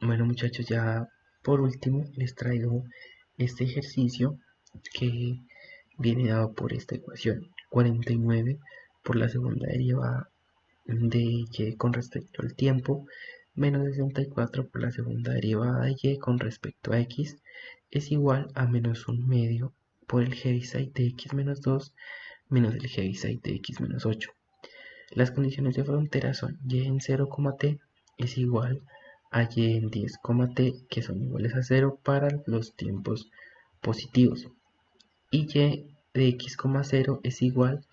Bueno muchachos, ya por último les traigo este ejercicio que viene dado por esta ecuación 49 por la segunda derivada de y con respecto al tiempo menos 64 por la segunda derivada de y con respecto a x es igual a menos un medio por el heaviside de x menos 2 menos el heaviside de x menos 8. Las condiciones de frontera son y en 0, t es igual a y en 10, t que son iguales a 0 para los tiempos positivos y y de x, 0 es igual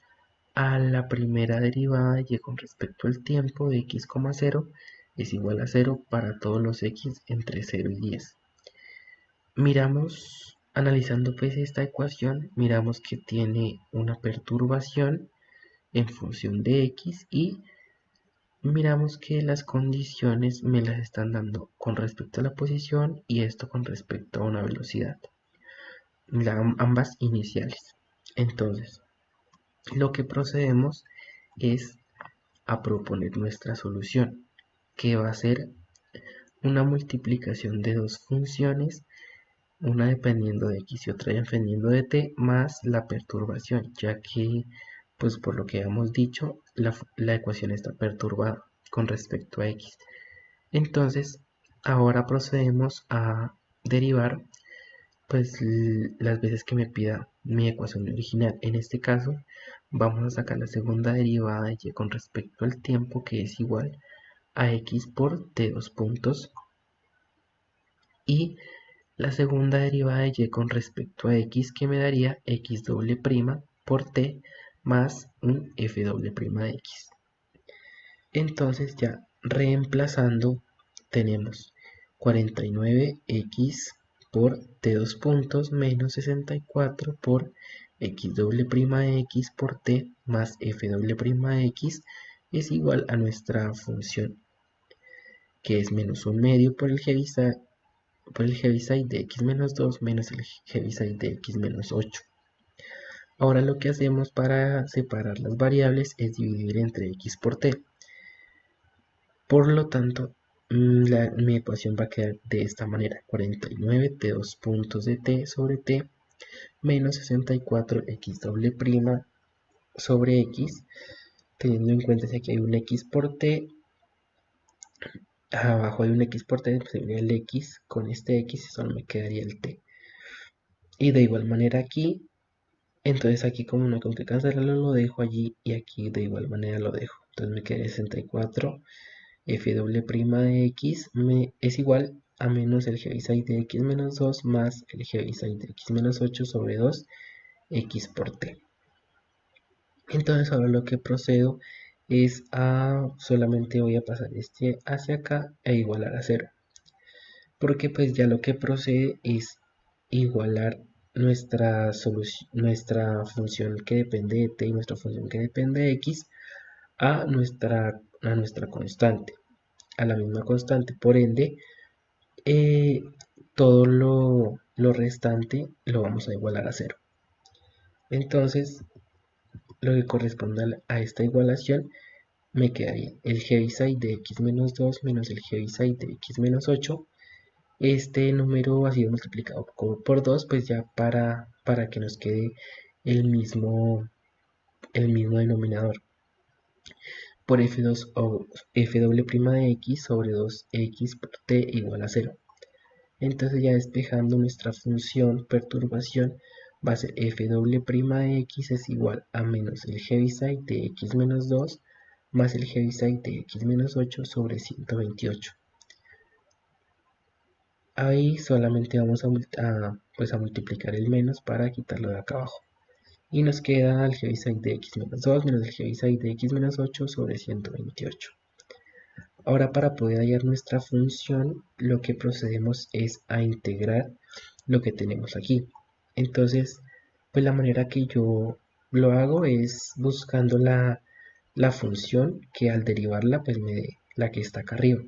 a la primera derivada de y con respecto al tiempo de x, 0 es igual a 0 para todos los x entre 0 y 10. Miramos, analizando pues esta ecuación, miramos que tiene una perturbación en función de x y miramos que las condiciones me las están dando con respecto a la posición y esto con respecto a una velocidad, ambas iniciales. Entonces, lo que procedemos es a proponer nuestra solución, que va a ser una multiplicación de dos funciones, una dependiendo de x y otra dependiendo de t, más la perturbación, ya que, pues por lo que hemos dicho, la ecuación está perturbada con respecto a x. Entonces, ahora procedemos a derivar pues las veces que me pida mi ecuación original. En este caso, vamos a sacar la segunda derivada de y con respecto al tiempo, que es igual a x por t dos puntos, y la segunda derivada de y con respecto a x, que me daría x doble prima por t más un f doble prima de x. Entonces ya reemplazando tenemos 49x por t dos puntos menos 64 por x doble prima de x por t más f doble prima de x es igual a nuestra función, que es menos un medio por el heaviside de x menos 2 menos el heaviside de x menos 8. Ahora lo que hacemos para separar las variables es dividir entre x por t. Por lo tanto, mi ecuación va a quedar de esta manera: 49 t dos puntos de t sobre t menos 64 x doble prima sobre x, teniendo en cuenta que aquí hay un x por t, abajo hay un x por t, pues sería el x con este x y solo me quedaría el t. Y de igual manera aquí, entonces aquí como no tengo que cancelarlo, lo dejo allí y aquí de igual manera lo dejo. Entonces me queda 64 f doble prima de x es igual a menos el heaviside de x menos 2 más el heaviside de x menos 8 sobre 2 x por t. Entonces ahora lo que procedo es a solamente voy a pasar este hacia acá e igualar a 0, porque pues ya lo que procede es igualar nuestra función que depende de t y nuestra función que depende de x a nuestra constante, a la misma constante. Por ende, eh, todo lo restante lo vamos a igualar a 0. Entonces, lo que corresponde a esta igualación me quedaría el heaviside de x menos 2 menos el heaviside de x menos 8. Este número ha sido multiplicado por 2, pues ya para que nos quede el mismo denominador, por f2 o f doble prima de x sobre 2x por t igual a 0. Entonces ya despejando nuestra función perturbación, va a ser f doble prima de x es igual a menos el heaviside de x menos 2 más el heaviside de x menos 8 sobre 128. Ahí solamente vamos pues a multiplicar el menos para quitarlo de acá abajo. Y nos queda el heaviside de x menos 2 menos el heaviside de x menos 8 sobre 128. Ahora para poder hallar nuestra función, lo que procedemos es a integrar lo que tenemos aquí. Entonces, pues la manera que yo lo hago es buscando la función que al derivarla pues me dé la que está acá arriba.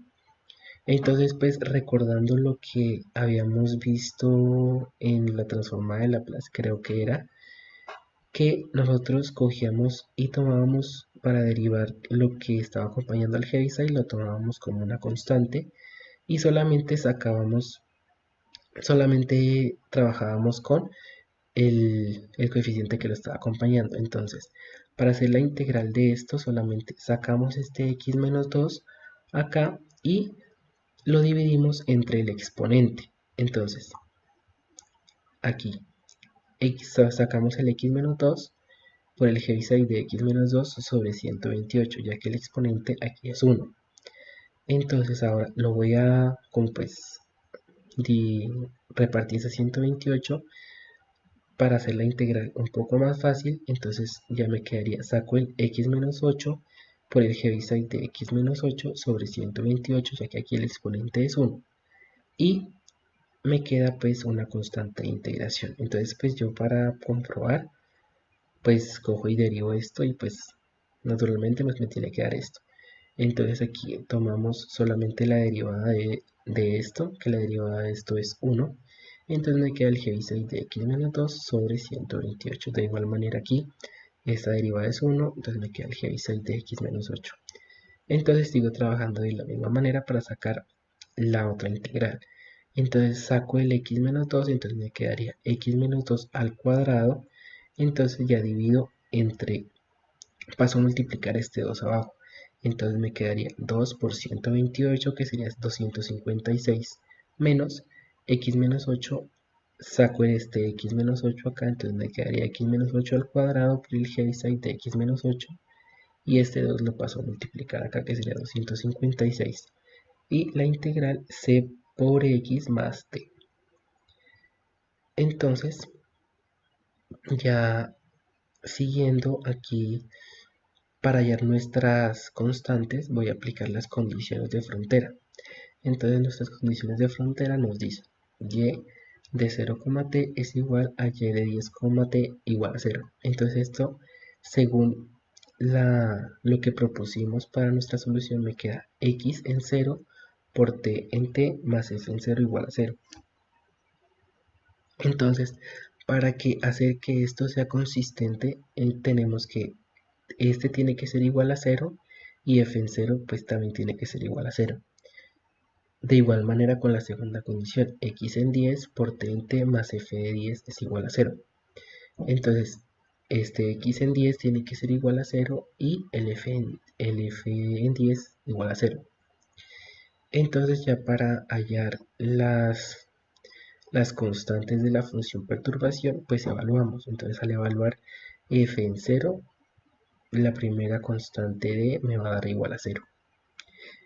Entonces, pues recordando lo que habíamos visto en la transformada de Laplace, creo que era que nosotros cogíamos y tomábamos para derivar lo que estaba acompañando al heaviside, lo tomábamos como una constante y solamente trabajábamos con el coeficiente que lo estaba acompañando. Entonces, para hacer la integral de esto, solamente sacamos este x menos 2 acá y lo dividimos entre el exponente. Entonces, aquí sacamos el x menos 2 por el Heaviside de x menos 2 sobre 128, ya que el exponente aquí es 1. Entonces ahora lo voy a, como pues, repartir ese 128 para hacer la integral un poco más fácil. Entonces ya me quedaría, saco el x menos 8 por el Heaviside de x menos 8 sobre 128, ya que aquí el exponente es 1. Y me queda pues una constante de integración. Entonces pues yo, para comprobar, pues cojo y derivo esto y pues naturalmente pues me tiene que dar esto. Entonces aquí tomamos solamente la derivada de esto, que la derivada de esto es 1. Entonces me queda el Heaviside de x menos 2 sobre 128. De igual manera aquí, esta derivada es 1, entonces me queda el Heaviside de x menos 8. Entonces sigo trabajando de la misma manera para sacar la otra integral. Entonces saco el x menos 2, entonces me quedaría x menos 2 al cuadrado. Entonces ya divido entre, paso a multiplicar este 2 abajo. Entonces me quedaría 2 por 128, que sería 256, menos x menos 8, saco este x menos 8 acá, entonces me quedaría x menos 8 al cuadrado por el Heaviside de x menos 8, y este 2 lo paso a multiplicar acá, que sería 256, y la integral c por x más t. Entonces, ya siguiendo aquí, para hallar nuestras constantes, voy a aplicar las condiciones de frontera. Entonces nuestras condiciones de frontera nos dicen y de 0, t es igual a y de 10, t igual a 0. Entonces esto, según lo que propusimos para nuestra solución, me queda x en 0 por t en t más f en 0 igual a 0. Entonces, para que hacer que esto sea consistente, tenemos que este tiene que ser igual a 0 y f en 0 pues también tiene que ser igual a 0. De igual manera con la segunda condición, x en 10 por t en t más f de 10 es igual a 0. Entonces, este x en 10 tiene que ser igual a 0 y el f en 10 igual a 0. Entonces ya para hallar las constantes de la función perturbación, pues evaluamos. Entonces al evaluar f en 0, la primera constante d me va a dar igual a 0.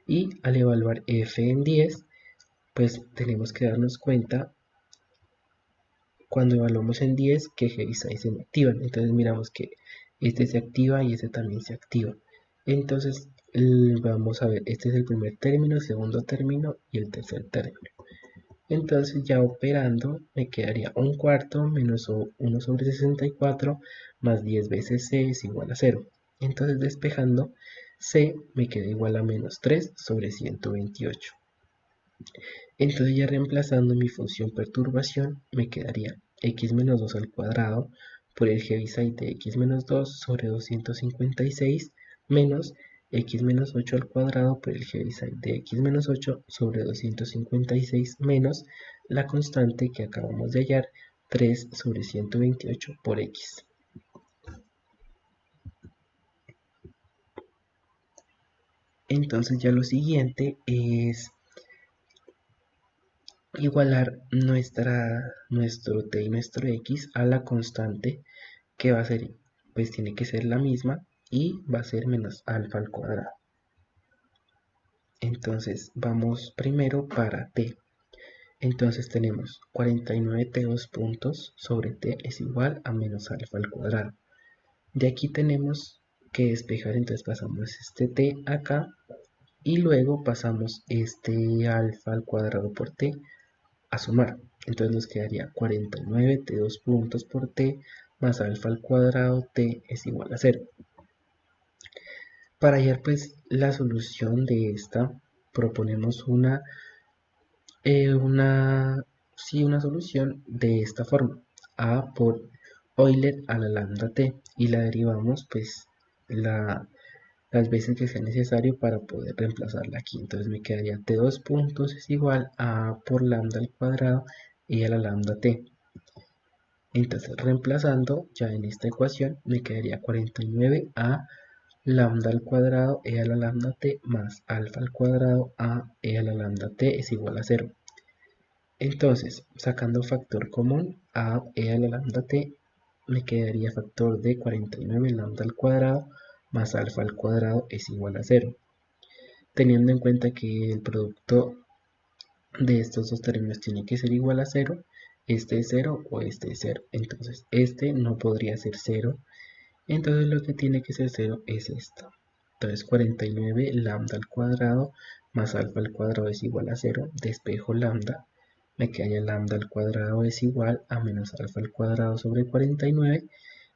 Y al evaluar f en 10, pues tenemos que darnos cuenta cuando evaluamos en 10 que Heaviside se me activan. Entonces miramos que este se activa y este también se activa. Entonces vamos a ver, este es el primer término, el segundo término y el tercer término. Entonces ya operando me quedaría un cuarto menos 1 sobre 64 más 10 veces c es igual a 0. Entonces despejando, c me queda igual a menos 3 sobre 128. Entonces ya reemplazando mi función perturbación, me quedaría x menos 2 al cuadrado por el Heaviside de x menos 2 sobre 256 menos x menos 8 al cuadrado por el Heaviside de x menos 8 sobre 256 menos la constante que acabamos de hallar, 3 sobre 128 por x. Entonces ya lo siguiente es igualar nuestro t y nuestro x a la constante, que va a ser, pues tiene que ser la misma y va a ser menos alfa al cuadrado. Entonces vamos primero para t. Entonces tenemos 49t2 puntos sobre t es igual a menos alfa al cuadrado. De aquí tenemos que despejar, entonces pasamos este t acá y luego pasamos este alfa al cuadrado por t a sumar. Entonces nos quedaría 49 t2 puntos por t más alfa al cuadrado t es igual a 0. Para hallar pues la solución de esta, proponemos una solución de esta forma: a por Euler a la lambda t, y la derivamos pues las veces que sea necesario para poder reemplazarla aquí. Entonces me quedaría t2 puntos es igual a por lambda al cuadrado e a la lambda t. Entonces reemplazando ya en esta ecuación me quedaría 49 a lambda al cuadrado e a la lambda t más alfa al cuadrado a e a la lambda t es igual a 0. Entonces, sacando factor común a e a la lambda t, me quedaría factor de 49 lambda al cuadrado más alfa al cuadrado es igual a 0. Teniendo en cuenta que el producto de estos dos términos tiene que ser igual a 0, este es 0 o este es 0. Entonces, este no podría ser 0. Entonces, lo que tiene que ser 0 es esto. Entonces, 49 lambda al cuadrado más alfa al cuadrado es igual a 0. Despejo lambda. Me quedaría lambda al cuadrado es igual a menos alfa al cuadrado sobre 49.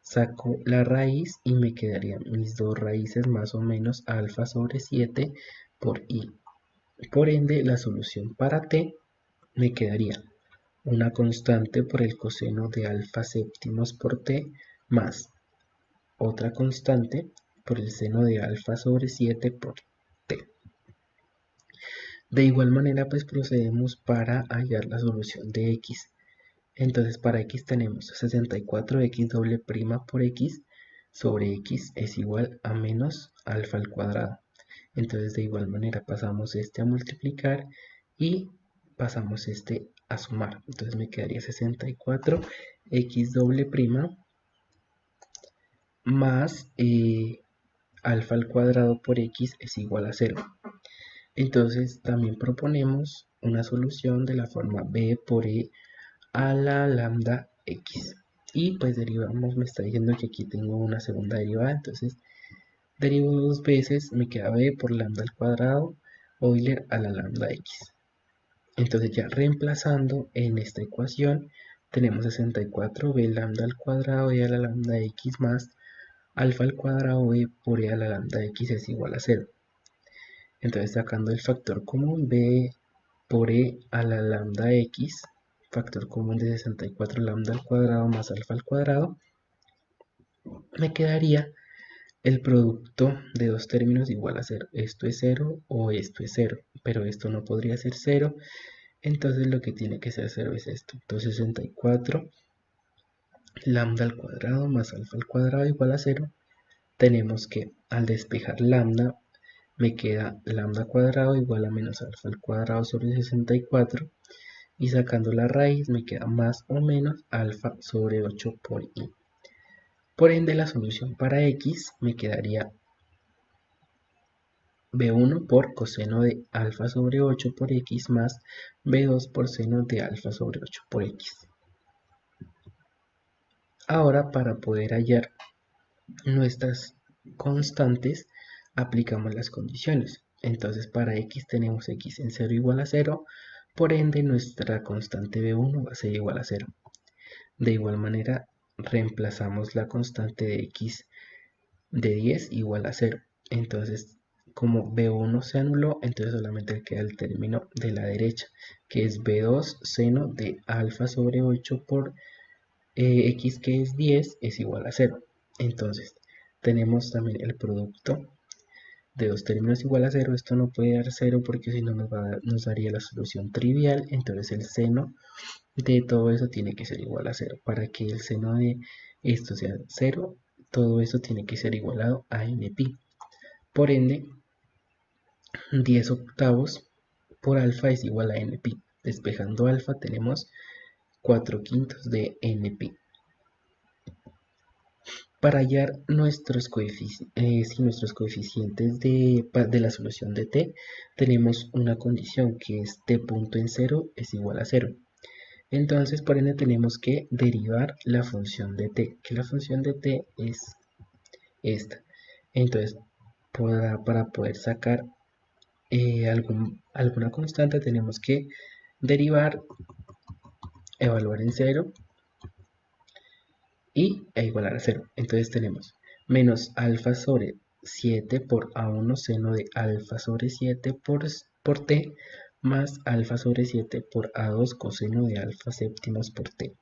Saco la raíz y me quedarían mis dos raíces más o menos alfa sobre 7 por i. Por ende, la solución para t me quedaría una constante por el coseno de alfa séptimos por t más otra constante por el seno de alfa sobre 7 por t. De igual manera, pues procedemos para hallar la solución de x. Entonces, para x tenemos 64x doble prima por x sobre x es igual a menos alfa al cuadrado. Entonces, de igual manera, pasamos este a multiplicar y pasamos este a sumar. Entonces, me quedaría 64x doble prima más alfa al cuadrado por x es igual a 0. Entonces, también proponemos una solución de la forma b por e a la lambda x. Y pues derivamos, me está diciendo que aquí tengo una segunda derivada, entonces derivo dos veces, me queda b por lambda al cuadrado, Euler a la lambda x. Entonces ya reemplazando en esta ecuación, tenemos 64b lambda al cuadrado e a la lambda x más alfa al cuadrado b por e a la lambda x es igual a 0. Entonces sacando el factor común, b por e a la lambda x, factor común de 64 lambda al cuadrado más alfa al cuadrado, me quedaría el producto de dos términos igual a 0. Esto es 0 o esto es 0, pero esto no podría ser 0, entonces lo que tiene que ser 0 es esto. Entonces 64 lambda al cuadrado más alfa al cuadrado igual a 0. Tenemos que al despejar lambda me queda lambda cuadrado igual a menos alfa al cuadrado sobre 64 y sacando la raíz me queda más o menos alfa sobre 8 por i. Por ende la solución para x me quedaría b1 por coseno de alfa sobre 8 por x más b2 por seno de alfa sobre 8 por x. Ahora para poder hallar nuestras constantes aplicamos las condiciones. Entonces para x tenemos x en 0 igual a 0, por ende nuestra constante b1 va a ser igual a 0. De igual manera reemplazamos la constante de x de 10 igual a 0. Entonces como b1 se anuló, entonces solamente queda el término de la derecha, que es b2 seno de alfa sobre 8 por x que es 10 es igual a 0. Entonces tenemos también el producto de dos términos igual a 0. Esto no puede dar 0 porque si no nos daría la solución trivial. Entonces el seno de todo eso tiene que ser igual a 0. Para que el seno de esto sea 0, todo eso tiene que ser igualado a npi. Por ende, 10 octavos por alfa es igual a npi. Despejando alfa tenemos 4 quintos de npi. Para hallar nuestros coeficientes de la solución de t, tenemos una condición que es t punto en 0 es igual a 0. Entonces, por ende, tenemos que derivar la función de t, que la función de t es esta. Entonces, para poder sacar alguna constante, tenemos que derivar, evaluar en 0 y igualar a 0. Entonces tenemos menos alfa sobre 7 por a1 seno de alfa sobre 7 por t más alfa sobre 7 por a2 coseno de alfa séptimos por t.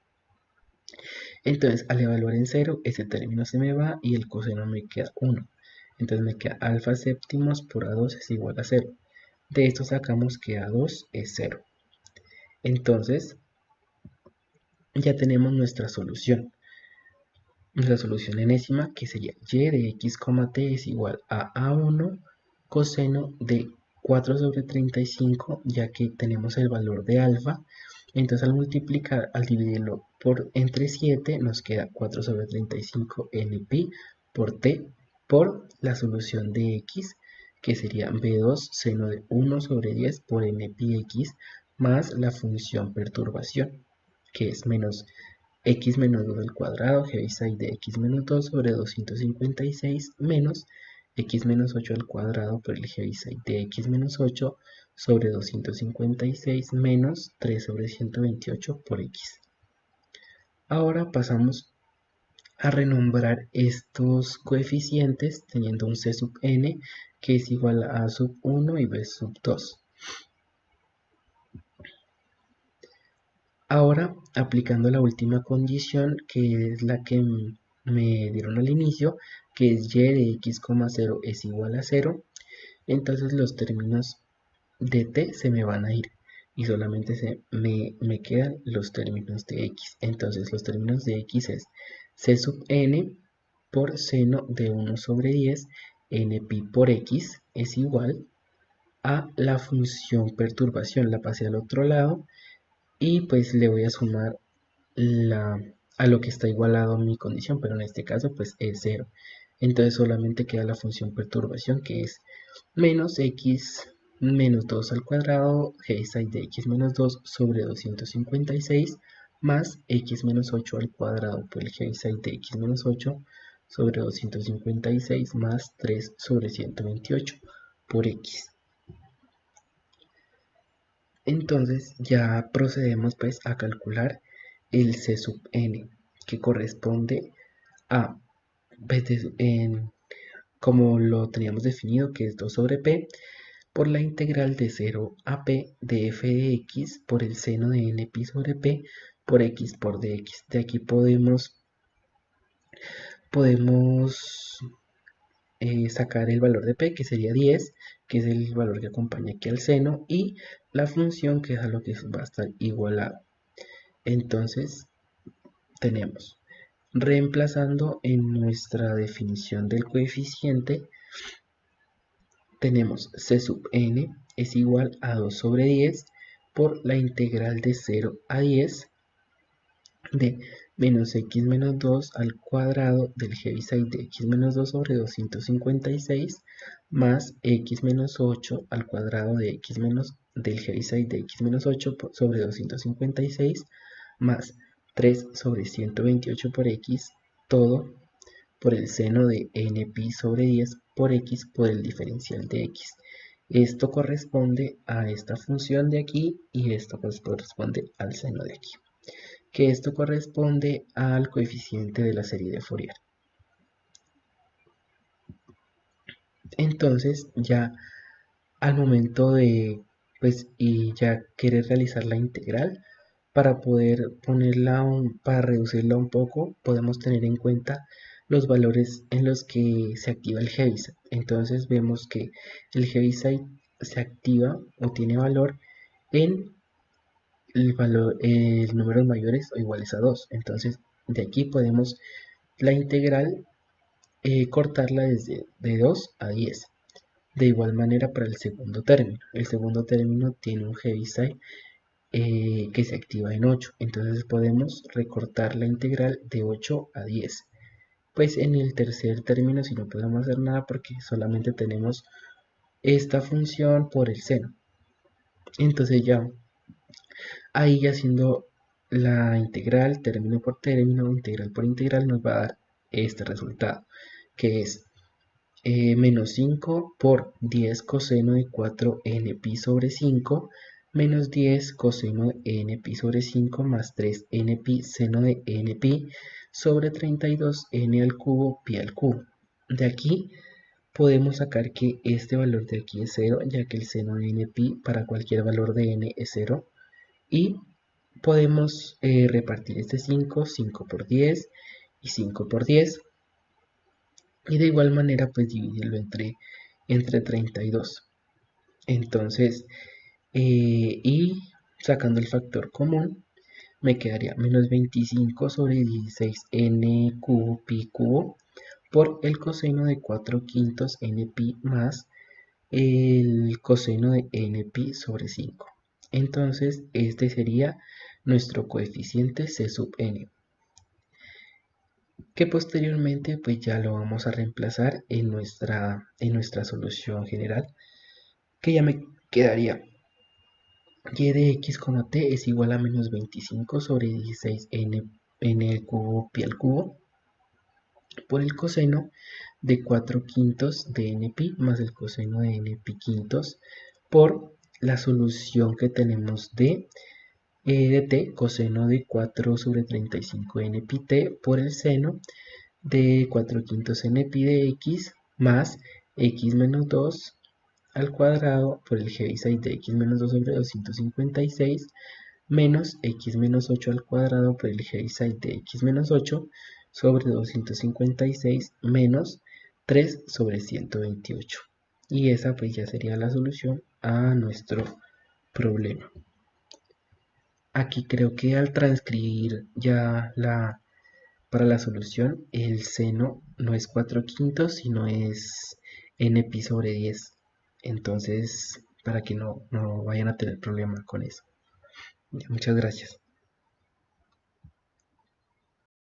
Entonces al evaluar en 0 ese término se me va y el coseno me queda 1. Entonces me queda alfa séptimos por A2 es igual a 0. De esto sacamos que A2 es 0. Entonces ya tenemos nuestra solución. Nuestra solución enésima, que sería y de x, t es igual a A1 coseno de 4 sobre 35, ya que tenemos el valor de alfa. Entonces al multiplicar, al dividirlo por entre 7, nos queda 4 sobre 35 npi por t por la solución de x, que sería b2 seno de 1 sobre 10 por npi x, más la función perturbación, que es menos x menos 2 al cuadrado, Heaviside de x menos 2 sobre 256 menos x menos 8 al cuadrado por el Heaviside de x menos 8 sobre 256 menos 3 sobre 128 por x. Ahora pasamos a renombrar estos coeficientes teniendo un c sub n que es igual a sub 1 y b sub 2. Ahora, aplicando la última condición, que es la que me dieron al inicio, que es y de x, 0 es igual a 0, entonces los términos de t se me van a ir y solamente me quedan los términos de x. Entonces los términos de x es c sub n por seno de 1 sobre 10 npi por x es igual a la función perturbación. La pasé al otro lado y pues le voy a sumar a lo que está igualado a mi condición, pero en este caso pues es 0. Entonces solamente queda la función perturbación, que es menos x menos 2 al cuadrado, g de x menos 2 sobre 256 más x menos 8 al cuadrado por el g de x menos 8 sobre 256 más 3 sobre 128 por x. Entonces ya procedemos pues a calcular el c sub n, que corresponde a, como lo teníamos definido, que es 2 sobre p, por la integral de 0 a p de f de x por el seno de npi sobre p por x por dx. De aquí podemos sacar el valor de p, que sería 10, que es el valor que acompaña aquí al seno, y la función, que es a lo que va a estar igualado. Entonces tenemos, reemplazando en nuestra definición del coeficiente, tenemos c sub n es igual a 2 sobre 10 por la integral de 0 a 10 de menos x menos 2 al cuadrado del Heaviside de x menos 2 sobre 256 más x menos 8 al cuadrado de x menos del Heaviside de x menos 8 sobre 256 más 3 sobre 128 por x, todo por el seno de npi sobre 10 por x por el diferencial de x. Esto corresponde a esta función de aquí y esto pues corresponde al seno de aquí, que esto corresponde al coeficiente de la serie de Fourier. Entonces ya al momento de pues y ya querer realizar la integral, para poder para reducirla un poco, podemos tener en cuenta los valores en los que se activa el Heaviside. Entonces vemos que el Heaviside se activa o tiene valor en el números mayores o iguales a 2. Entonces de aquí podemos la integral cortarla desde de 2 a 10. De igual manera para el segundo término. El segundo término tiene un Heaviside que se activa en 8. Entonces podemos recortar la integral de 8 a 10. Pues en el tercer término si no podemos hacer nada porque solamente tenemos esta función por el seno. Entonces ya ahí haciendo la integral término por término, integral por integral, nos va a dar este resultado, que es menos 5 por 10 coseno de 4 npi sobre 5 menos 10 coseno de npi sobre 5 más 3 npi seno de npi sobre 32 n al cubo pi al cubo. De aquí podemos sacar que este valor de aquí es 0, ya que el seno de npi para cualquier valor de n es 0. Y podemos repartir este 5 por 10 y 5 por 10. y de igual manera pues dividirlo entre 32. Entonces, y sacando el factor común, me quedaría menos 25 sobre 16 n cubo pi cubo por el coseno de 4 quintos n pi más el coseno de n pi sobre 5. Entonces, este sería nuestro coeficiente c sub n, que posteriormente pues ya lo vamos a reemplazar en nuestra solución general, que ya me quedaría y de x, t es igual a menos 25 sobre 16 n cubo pi al cubo por el coseno de 4 quintos de n pi más el coseno de n pi quintos por la solución que tenemos de t, coseno de 4 sobre 35 n pi t por el seno de 4 quintos n pi de x más x menos 2 al cuadrado por el Heaviside de x menos 2 sobre 256 menos x menos 8 al cuadrado por el Heaviside de x menos 8 sobre 256 menos 3 sobre 128. Y esa pues ya sería la solución a nuestro problema. Aquí creo que al transcribir ya para la solución, el seno no es 4 quintos, sino es n pi sobre 10. Entonces, para que no vayan a tener problema con eso. Muchas gracias.